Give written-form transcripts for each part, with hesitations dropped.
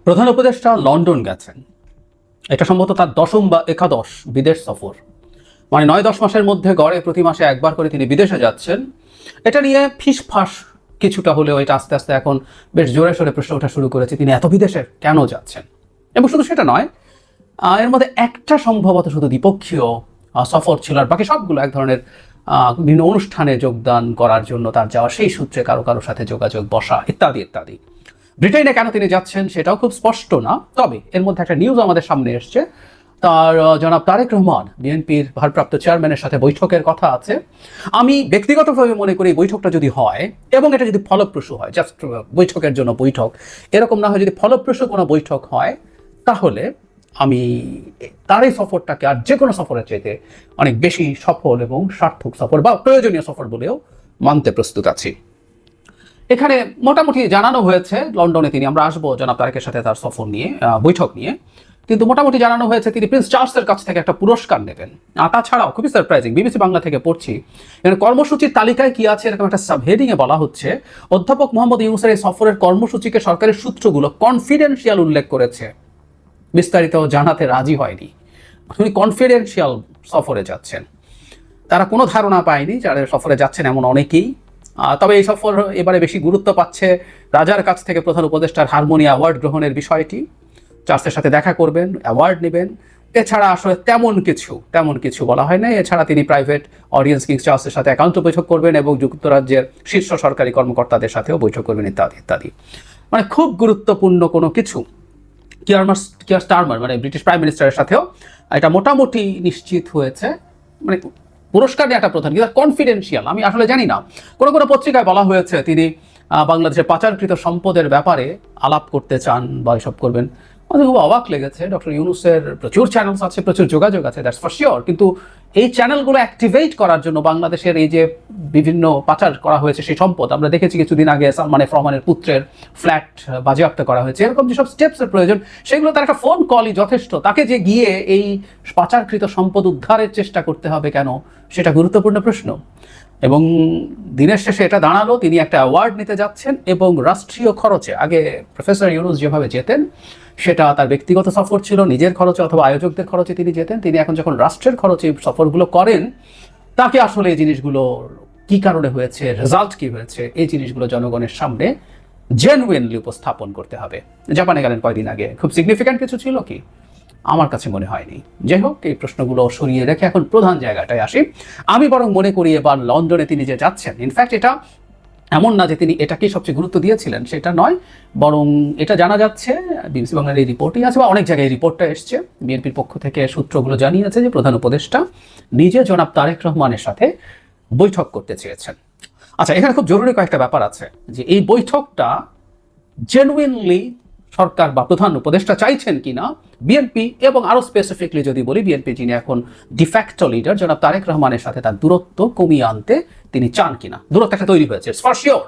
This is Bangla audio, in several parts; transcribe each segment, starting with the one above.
প্রধান উপদেষ্টা লন্ডন গেছেন। এটা সম্ভবত তার দশম বা একাদশ বিদেশ সফর। মানে 9-10 মাসের মধ্যে গড়ে প্রতি মাসে একবার করে তিনি বিদেশে যাচ্ছেন। এটা নিয়ে ফিসফাস কিছুটা হলেও এটা আস্তে আস্তে এখন বেশ জোরে সোরে প্রশ্ন ওঠা শুরু করেছে, তিনি এত বিদেশে কেন যাচ্ছেন। এবং শুধু সেটা নয়, এর মধ্যে একটা সম্ভবত শুধু দ্বিপক্ষীয় সফর ছিল, আর বাকি সবগুলো এক ধরনের বিভিন্ন অনুষ্ঠানে যোগদান করার জন্য তার যাওয়া, সেই সূত্রে কারো কারোর সাথে যোগাযোগ বসা ইত্যাদি ইত্যাদি। ব্রিটেনে কেন তিনি যাচ্ছেন সেটাও খুব স্পষ্ট না, তবে এর মধ্যে একটা নিউজ আমাদের সামনে এসছে। তার জনাব তারেক রহমান বিএনপির ভারপ্রাপ্ত চেয়ারম্যানের সাথে বৈঠকের কথা আছে। আমি ব্যক্তিগতভাবে মনে করি বৈঠকটা যদি হয় এবং এটা যদি ফলপ্রসূ হয়, জাস্ট বৈঠকের জন্য বৈঠক এরকম না হয়, যদি ফলপ্রসূ কোনো বৈঠক হয় তাহলে আমি তার এই সফরটাকে আর যে কোনো সফরের চাইতে অনেক বেশি সফল এবং সার্থক সফর বা প্রয়োজনীয় সফর বলেও মানতে প্রস্তুত আছি। এখানে মোটামুটি জানানো হয়েছে লন্ডনে আমরা আসবো জনাব তারেকের সাথে তার সফর নিয়ে, বৈঠক নিয়ে, কিন্তু মোটামুটি জানানো হয়েছে তিনি প্রিন্স চার্লসের কাছ থেকে একটা পুরস্কার নেবেন। তাছাড়াও খুবই সারপ্রাইজিং, বিবিসি বাংলা থেকে পড়ছি, এখানে কর্মসূচির তালিকায় কি আছে এরকম একটা সাবহেডিংয়ে বলা হচ্ছে, অধ্যাপক মোহাম্মদ ইউনূসের এই সফরের কর্মসূচিকে সরকারের সূত্রগুলো কনফিডেন্সিয়াল উল্লেখ করেছে, বিস্তারিত জানাতে রাজি হয়নি। উনি কনফিডেন্সিয়াল সফরে যাচ্ছেন, তারা কোনো ধারণা পায়নি যারা সফরে যাচ্ছেন এমন অনেকেই। তবে এই সফর এবারে বেশি গুরুত্ব পাচ্ছে রাজার কাছ থেকে প্রধান উপদেষ্টার হারমোনি অ্যাওয়ার্ড গ্রহণের বিষয়টি। চার্লসের সাথে দেখা করবেন, অ্যাওয়ার্ড নেবেন, এছাড়া আসলে তেমন কিছু বলা হয় না। এছাড়া তিনি প্রাইভেট অডিয়েন্স কিংস চার্লসের সাথে একান্ত বৈঠক করবেন এবং যুক্তরাজ্যের শীর্ষ সরকারি কর্মকর্তাদের সাথেও বৈঠক করবেন ইত্যাদি ইত্যাদি। মানে খুব গুরুত্বপূর্ণ কোনো কিছু। কিয়ার স্টারমার মানে ব্রিটিশ প্রাইম মিনিস্টারের সাথেও এটা মোটামুটি নিশ্চিত হয়েছে। মানে পুরস্কার নেওয়াটা প্রধান, কিন্তু কনফিডেন্সিয়াল। আমি আসলে জানি না, কোনো পত্রিকায় বলা হয়েছে তিনি বাংলাদেশের পাচারকৃত সম্পদের ব্যাপারে আলাপ করতে চান বা এসব করবেন। আমাদের খুব অবাক লেগেছে। ডক্টর ইউনূসের প্রচুর চ্যানেলস আছে, প্রচুর যোগাযোগ আছে, দ্যাটস ফর শিওর, কিন্তু এই চ্যানেলগুলো অ্যাক্টিভেট করার জন্য বাংলাদেশের এই যে বিভিন্ন পাচার করা হয়েছে সেই সম্পদ, আমরা দেখেছি কিছুদিন আগে সালমান এফ রহমানের পুত্রের ফ্ল্যাট বাজেয়াপ্ত করা হয়েছে, এরকম যেসব স্টেপসের প্রয়োজন সেগুলো তার একটা ফোন কলই যথেষ্ট। তাকে যে গিয়ে এই পাচারকৃত সম্পদ উদ্ধারের চেষ্টা করতে হবে কেন, সেটা গুরুত্বপূর্ণ প্রশ্ন। এবং দিনের শেষে এটা দাঁড়ালো তিনি একটা অ্যাওয়ার্ড নিতে যাচ্ছেন এবং রাষ্ট্রীয় খরচে। আগে প্রফেসর ইউনূস যেভাবে যেতেন সেটা তার ব্যক্তিগত সফর ছিল, নিজের খরচে অথবা আয়োজকদের খরচে তিনি যেতেন। তিনি এখন যখন রাষ্ট্রের খরচে সফরগুলো করেন, তাকে আসলে এই জিনিসগুলো কি কারণে হয়েছে, রেজাল্ট কি হয়েছে, এই জিনিসগুলো জনগণের সামনে জেনুইনলি উপস্থাপন করতে হবে। জাপানে গেলেন কয়দিন আগে, খুব সিগনিফিক্যান্ট কিছু ছিল কি? আমার কাছে মনে হয়নি। যাই হোক, এই প্রশ্নগুলো সরিয়ে রেখে এখন প্রধান জায়গাটায় আসি। আমি বরং মনে করি এবার লন্ডনে তিনি যে যাচ্ছেন, ইনফ্যাক্ট এটা এমন না যে তিনি এটাকেই সবচেয়ে গুরুত্ব দিয়েছিলেন, সেটা নয়, বরং এটা জানা যাচ্ছে, বিবিসি বাংলার এই রিপোর্টই আছে বা অনেক জায়গায় রিপোর্টটা এসছে, বিএনপির পক্ষ থেকে সূত্রগুলো জানিয়েছে যে প্রধান উপদেষ্টা নিজে জনাব তারেক রহমানের সাথে বৈঠক করতে চেয়েছেন। আচ্ছা, এখানে খুব জরুরি কয়েকটা ব্যাপার আছে, যে এই বৈঠকটা জেনুইনলি সরকার বা প্রধান উপদেষ্টা চাইছেন কিনা, বিএনপি এবং আরো স্পেসিফিকলি যদি বলি বিএনপি যিনি এখন ডিফ্যাক্টো লিডার জনাব তারেক রহমানের সাথে তার দূরত্ব কমিয়ে আনতে তিনি চান কিনা। দূরত্ব একটা তৈরি হয়েছে ফর শিওর।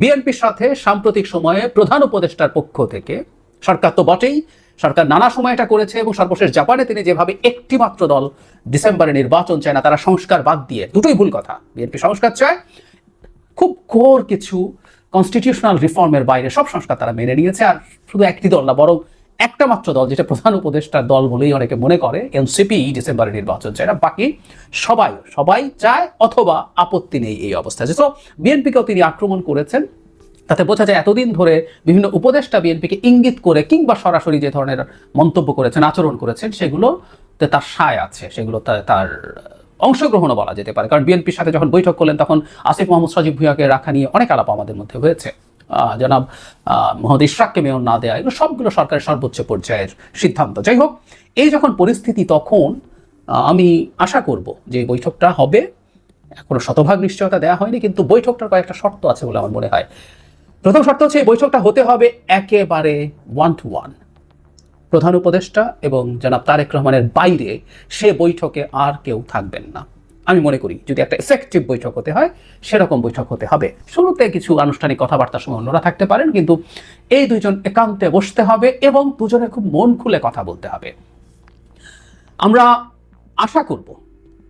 বিএনপির সাথে সাম্প্রতিক সময়ে প্রধান উপদেষ্টার পক্ষ থেকে, সরকার তো বটেই, সরকার নানা সময় এটা করেছে এবং সর্বশেষ জাপানে তিনি যেভাবে একটি মাত্র দল ডিসেম্বরে নির্বাচন চায় না, তারা সংস্কার বাদ দিয়ে, দুটোই ভুল কথা, বিএনপি সংস্কার চায়, খুব কোর কিছু কনস্টিটিউশনাল রিফর্মের বাইরে সব সংস্কার তারা মেনে নিয়েছে। আর শুধু একটি দল না, বরং একটা মাত্র দল, যেটা প্রধান উপদেষ্টার দল বলেই অনেকে মনে করে, এনসিপি, ডিসেম্বরে নির্বাচন চায় না, বাকি সবাই চায় অথবা আপত্তি নেই এই অবস্থায়। তো বিএনপিকেও তিনি আক্রমণ করেছেন। তাতে বোঝা যায় এতদিন ধরে বিভিন্ন উপদেষ্টা বিএনপিকে ইঙ্গিত করে কিংবা সরাসরি যে ধরনের মন্তব্য করেছেন, আচরণ করেছেন, সেগুলোতে তার সায় আছে, সেগুলো তার অংশগ্রহণও বলা যেতে পারে। কারণ বিএনপির সাথে যখন বৈঠক করলেন তখন আসিফ মোহাম্মদ সজীব ভুঁইয়াকে রাখা নিয়ে অনেক আলাপ আমাদের মধ্যে হয়েছে, জনাব মোহাম্মদ ইশরাককে মেয়র না দেওয়া, এগুলো সবগুলো সরকারের সর্বোচ্চ পর্যায়ের সিদ্ধান্ত। যাই হোক, এই যখন পরিস্থিতি, তখন আমি আশা করব যে বৈঠকটা হবে। এখনো শতভাগ নিশ্চয়তা দেওয়া হয়নি, কিন্তু বৈঠকটার কয়েকটা শর্ত আছে বলে আমার মনে হয়। প্রথম শর্ত হচ্ছে এই বৈঠকটা হতে হবে একেবারে 1-to-1, প্রধান উপদেষ্টা এবং জনাব তারেক রহমানের বাইরে সে বৈঠকে আর কেউ থাকবেন না। আমি মনে করি যদি একটা এফেক্টিভ বৈঠক হতে হয় সেরকম বৈঠক হতে হবে। শুরুতে কিছু আনুষ্ঠানিক কথাবার্তার সময় অন্যরা থাকতে পারেন, কিন্তু এই দুইজন একান্তে বসতে হবে এবং দুজনের খুব মন খুলে কথা বলতে হবে। আমরা আশা করব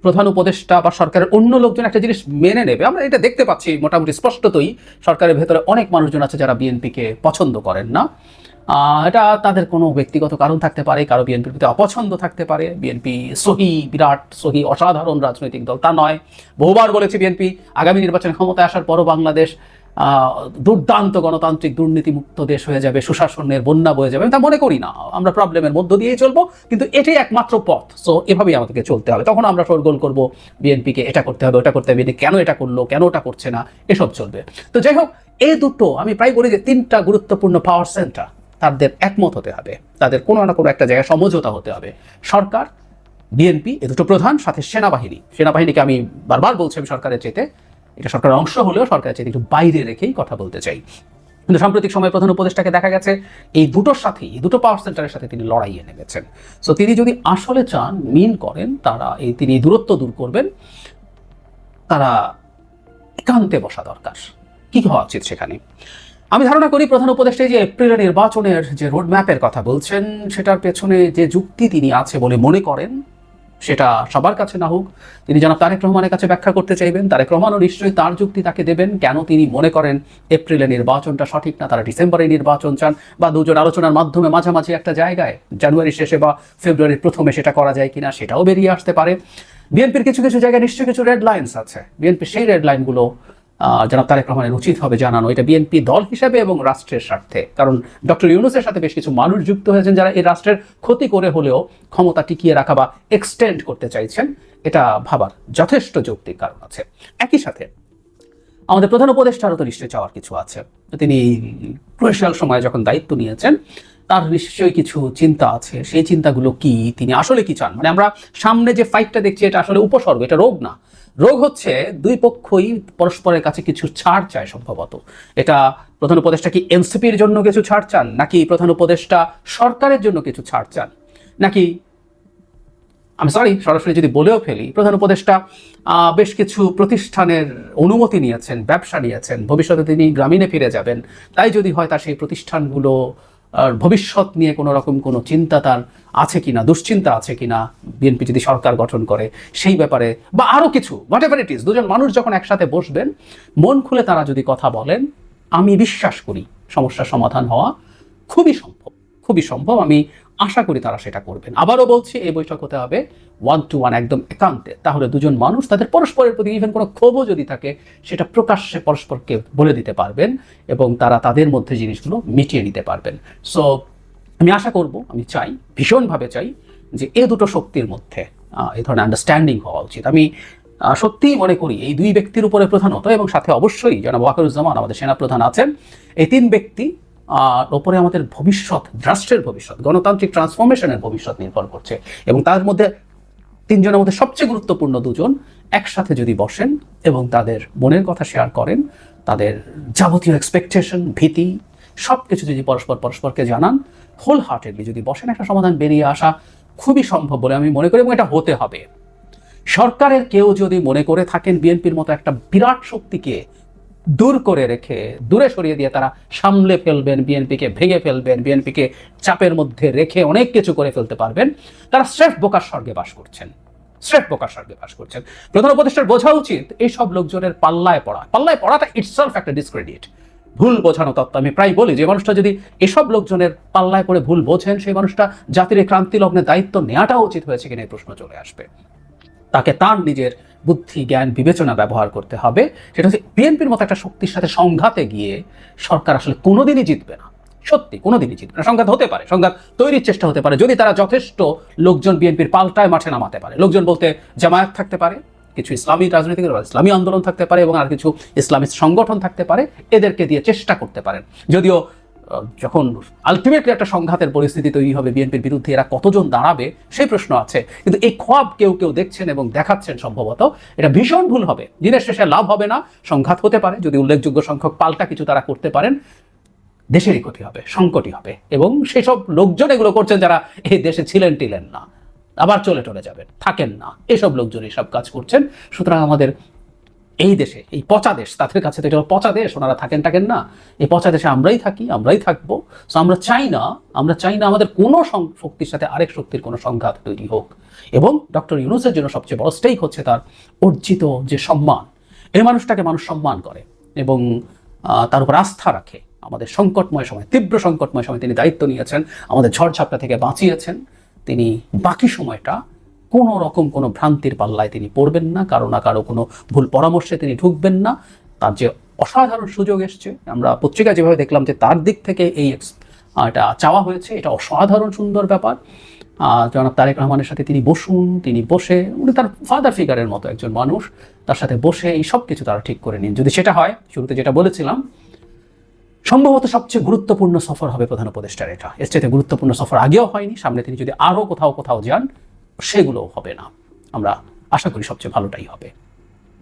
প্রধান উপদেষ্টা বা সরকারের অন্য লোকজন একটা জিনিস মেনে নেবে। আমরা এটা দেখতে পাচ্ছি মোটামুটি স্পষ্টতই, সরকারের ভেতরে অনেক মানুষজন আছে যারা বিএনপিকে পছন্দ করেন না, এটা তাদের কোনো ব্যক্তিগত কারণ থাকতে পারে, কারো বিএনপির প্রতি অপছন্দ থাকতে পারে। বিএনপি বিরাট সহি অসাধারণ রাজনৈতিক দল তা নয়। বহুবার বলেছি বিএনপি আগামী নির্বাচনে ক্ষমতায় আসার পরও বাংলাদেশ দুর্দান্ত গণতান্ত্রিক দুর্নীতিমুক্ত দেশ হয়ে যাবে, সুশাসনের বন্যা বয়ে যাবে। আমি তা মনে করি না। আমরা প্রবলেমের মধ্য দিয়েই চলবো, কিন্তু এটাই একমাত্র পথ। সো এভাবেই আমাদেরকে চলতে হবে। তখন আমরা শোরগোল করবো বিএনপিকে এটা করতে হবে, ওটা করতে হবে, কেন এটা করলো, কেন ওটা করছে না, এসব চলবে। তো যাই হোক, এই দুটো আমি প্রায় বলি যে তিনটা গুরুত্বপূর্ণ পাওয়ার সেন্টার, তাদের একমত হতে হবে, তাদের কোনো না কোনো একটা জায়গায় সমঝোতা হতে হবে। সরকার, বিএনপি, এ দুটো প্রধান, সাথে সেনাবাহিনীকে আমি বারবার বলছি আমি সরকারের চেতে, এটা সরকারের অংশ হলেও সরকারের চেতে একটু বাইরে রেখেই কথা বলতে চাই। কিন্তু সাম্প্রতিক সময় প্রধান উপদেষ্টাকে দেখা গেছে এই দুটোর সাথেই, এই দুটো পাওয়ার সেন্টারের সাথে তিনি লড়াইয়ে নেমেছেন। সো তিনি যদি আসলে চান, মিন করেন, তিনি দূরত্ব দূর করবেন, তারা একান্তে বসা দরকার। কি হওয়া উচিত সেখানে? আমি ধারণা করি প্রধান উপদেষ্টা যে এপ্রিলের নির্বাচনের যে রোডম্যাপের কথা বলছেন, সেটার পেছনে যে যুক্তি তিনি আছে বলে মনে করেন, সেটা সবার কাছে না হোক, তিনি জনাব তারেক রহমানের কাছে ব্যাখ্যা করতে চাইবেন। তারেক রহমানও নিশ্চয়ই তার যুক্তি তাকে দেবেন, কেন তিনি মনে করেন এপ্রিলের নির্বাচনটা সঠিক না, তারা ডিসেম্বরে নির্বাচন চান, বা দুজন আলোচনার মাধ্যমে মাঝামাঝি একটা জায়গায় জানুয়ারি শেষে বা ফেব্রুয়ারির প্রথমে সেটা করা যায় কিনা, সেটাও বেরিয়ে আসতে পারে। বিএনপির কিছু কিছু জায়গায় নিশ্চয়ই কিছু রেড লাইন্স আছে। বিএনপি সেই রেড লাইনগুলো জনাব তারেক রহমানের উচিত হবে জানানো, এটা বিএনপি দল হিসেবে এবং রাষ্ট্রের স্বার্থে। কারণ ডক্টর ইউনূসের সাথে বেশ কিছু মানুষ যুক্ত হয়েছেন যারা এই রাষ্ট্রের ক্ষতি করে হলেও ক্ষমতা টিকিয়ে রাখা বা এক্সটেন্ড করতে চাইছেন। এটা ভাবার যথেষ্ট যৌক্তিক কারণ আছে। একই সাথে আমাদের প্রধান উপদেষ্টারও তো নিশ্চয়ই চাওয়ার কিছু আছে। তিনি ক্রুশিয়াল সময়ে যখন দায়িত্ব নিয়েছেন, তার নিশ্চয়ই কিছু চিন্তা আছে। সেই চিন্তাগুলো কি, তিনি আসলে কি চান? মানে আমরা সামনে যে ফাইটটা দেখছি, এটা আসলে উপসর্গ, এটা রোগ না। রোগ হচ্ছে দুই পক্ষই পরস্পরের কাছে কিছু ছাড় চায় সম্ভবত। এটা প্রধান উপদেষ্টা কি এনসিপির জন্য কিছু ছাড় চান, নাকি প্রধান উপদেষ্টা সরকারের জন্য কিছু ছাড় চান, নাকি আমি সরাসরি যদি বলেও ফেলি, প্রধান উপদেষ্টা বেশ কিছু প্রতিষ্ঠানের অনুমতি নিয়েছেন, ব্যবসা নিয়েছেন, ভবিষ্যতে তিনি গ্রামীণে ফিরে যাবেন, তাই যদি হয় তার সেই প্রতিষ্ঠানগুলো ভবিষ্যৎ নিয়ে কোনো রকম কোনো চিন্তা তার আছে কিনা, দুশ্চিন্তা আছে কিনা, বিএনপি যদি সরকার গঠন করে সেই ব্যাপারে, বা আরও কিছু, হোয়াট এভার ইট ইজ। দুজন মানুষ যখন একসাথে বসবেন, মন খুলে তারা যদি কথা বলেন, আমি বিশ্বাস করি সমস্যার সমাধান হওয়া খুবই সম্ভব, খুবই সম্ভব। আমি আশা করি তারা সেটা করবেন। আবারও বলছি, এই বৈঠক হতে হবে 1-to-1, একদম একান্তে। তাহলে দুজন মানুষ তাদের পরস্পরের প্রতি ইভেন কোনো ক্ষোভও যদি থাকে, সেটা প্রকাশ্যে পরস্পরকে বলে দিতে পারবেন এবং তারা তাদের মধ্যে জিনিসগুলো মিটিয়ে নিতে পারবেন। সো আমি আশা করব, আমি চাই, ভীষণভাবে চাই যে এই দুটো শক্তির মধ্যে এই ধরনের আন্ডারস্ট্যান্ডিং হওয়া উচিত। আমি সত্যিই মনে করি এই দুই ব্যক্তির উপরে প্রধানত, এবং সাথে অবশ্যই জনাব ওয়াকারুজ্জামান আমাদের সেনাপ্রধান আছেন, এই তিন ব্যক্তি ওপরে আমাদের ভবিষ্যৎ, রাষ্ট্রের ভবিষ্যৎ, গণতান্ত্রিক ট্রান্সফরমেশনের ভবিষ্যৎ নির্ভর করছে। এবং তার মধ্যে তিনজনের মধ্যে সবচেয়ে গুরুত্বপূর্ণ দুজন একসাথে যদি বসেন এবং তাদের মনের কথা শেয়ার করেন, তাদের যাবতীয় এক্সপেকটেশন, ভীতি, সব কিছু যদি পরস্পরকে জানান, হোল হার্টেডলি যদি বসেন, একটা সমাধান বেরিয়ে আসা খুবই সম্ভব বলে আমি মনে করি, এবং এটা হতে হবে। সরকারের কেউ যদি মনে করে থাকেন বিএনপির মতো একটা বিরাট শক্তিকে দূর করে রেখে, দূরে সরিয়ে দিয়ে তারা সামলে ফেলবেন, বিএনপিকে ভেঙে ফেলবেন, বিএনপিকে চাপের মধ্যে রেখে অনেক কিছু করে ফেলতে পারবেন, তারা স্রেফ বোকার স্বর্গে বাস করছেন, স্রেফ বোকার স্বর্গে বাস করছেন। প্রধান উপদেষ্টার বোঝা উচিত এই সব লোকজনের পাল্লায় পড়াটা ইটসেলফ একটা ডিসক্রেডিট, ভুল বোঝানো তত্ত্ব। আমি প্রায় বলি যে মানুষটা যদি এসব লোকজনের পাল্লায় পড়ে ভুল বোঝেন, সেই মানুষটা জাতির এই ক্রান্তি লগ্নে দায়িত্ব নেওয়াটা উচিত হয়েছে কিনা এই প্রশ্ন চলে আসবে। তাকে তার নিজের বুদ্ধি, জ্ঞান, বিবেচনা ব্যবহার করতে হবে। সেটা হচ্ছে বিএনপির মতো একটা শক্তির সাথে সংঘাতে গিয়ে সরকার আসলে কোনোদিনই জিতবে না, সত্যি কোনোদিনই জিতবে না। সংঘাত হতে পারে, সংঘাত তৈরির চেষ্টা হতে পারে, যদি তারা যথেষ্ট লোকজন বিএনপির পাল্টায় মাঠে নামাতে পারে। লোকজন বলতে জামায়াত থাকতে পারে, কিছু ইসলামী রাজনৈতিক ইসলামী আন্দোলন থাকতে পারে, এবং আর কিছু ইসলামিক সংগঠন থাকতে পারে, এদেরকে দিয়ে চেষ্টা করতে পারেন। যদিও যখন আলটিমেটলি একটা সংঘাতের পরিস্থিতি তৈরি হবে, বিএনপির বিরুদ্ধে এরা কতজন দাঁড়াবে সেই প্রশ্ন আছে। কিন্তু এই খোয়াব কেউ কেউ দেখছেন এবং দেখাচ্ছেন, সম্ভবত এটা ভীষণ ভুল হবে। দিনের শেষে লাভ হবে না, সংঘাত হতে পারে, যদি উল্লেখযোগ্য সংখ্যক পাল্টা কিছু তারা করতে পারেন, দেশেরই ক্ষতি হবে, সংকটই হবে। এবং সেসব লোকজন এগুলো করছেন যারা এই দেশে ছিলেন না, আবার চলে যাবেন, থাকেন না, এসব লোকজন এসব কাজ করছেন। সুতরাং আমাদের এই দেশে, এই পচা দেশ, তাদের কাছে তো এটা পচা দেশ, ওনারা থাকেন না, এই পচা দেশে আমরাই থাকি, আমরাই থাকবো। সো আমরা চাই না আমাদের কোনো শক্তির সাথে আরেক শক্তির কোনো সংঘাত তৈরি হোক। এবং ডক্টর ইউনূসের জন্য সবচেয়ে বড় স্টেক হচ্ছে তার অর্জিত যে সম্মান। এই মানুষটাকে মানুষ সম্মান করে এবং তার উপর আস্থা রাখে। আমাদের সংকটময় সময়, তীব্র সংকটময় সময় তিনি দায়িত্ব নিয়েছেন, আমাদের ঝড়ঝাপটা থেকে বাঁচিয়েছেন। তিনি বাকি সময়টা কোনো রকম কোনো ভ্রান্তির পাল্লায় তিনি পড়বেন না, কারো না কারো কোনো ভুল পরামর্শে তিনি ঢুকবেন না। তার যে অসাধারণ সুযোগ এসছে, আমরা পত্রিকায় যেভাবে দেখলাম যে তার দিক থেকে এটা চাওয়া হয়েছে, এটা অসাধারণ সুন্দর ব্যাপার। জনাব তারেক রহমানের সাথে তিনি বসুন, তিনি বসে, উনি তার ফাদার ফিগারের মতো একজন মানুষ, তার সাথে বসে এই সব কিছু তারা ঠিক করে নিন। যদি সেটা হয়, শুরুতে যেটা বলেছিলাম, সম্ভবত সবচেয়ে গুরুত্বপূর্ণ সফর হবে প্রধান উপদেষ্টার এটা। এর চাইতে গুরুত্বপূর্ণ সফর আগেও হয়নি, সামনে তিনি যদি আরও কোথাও যান সেগুলোও হবে না। আমরা আশা করি সবচেয়ে ভালোটাই হবে।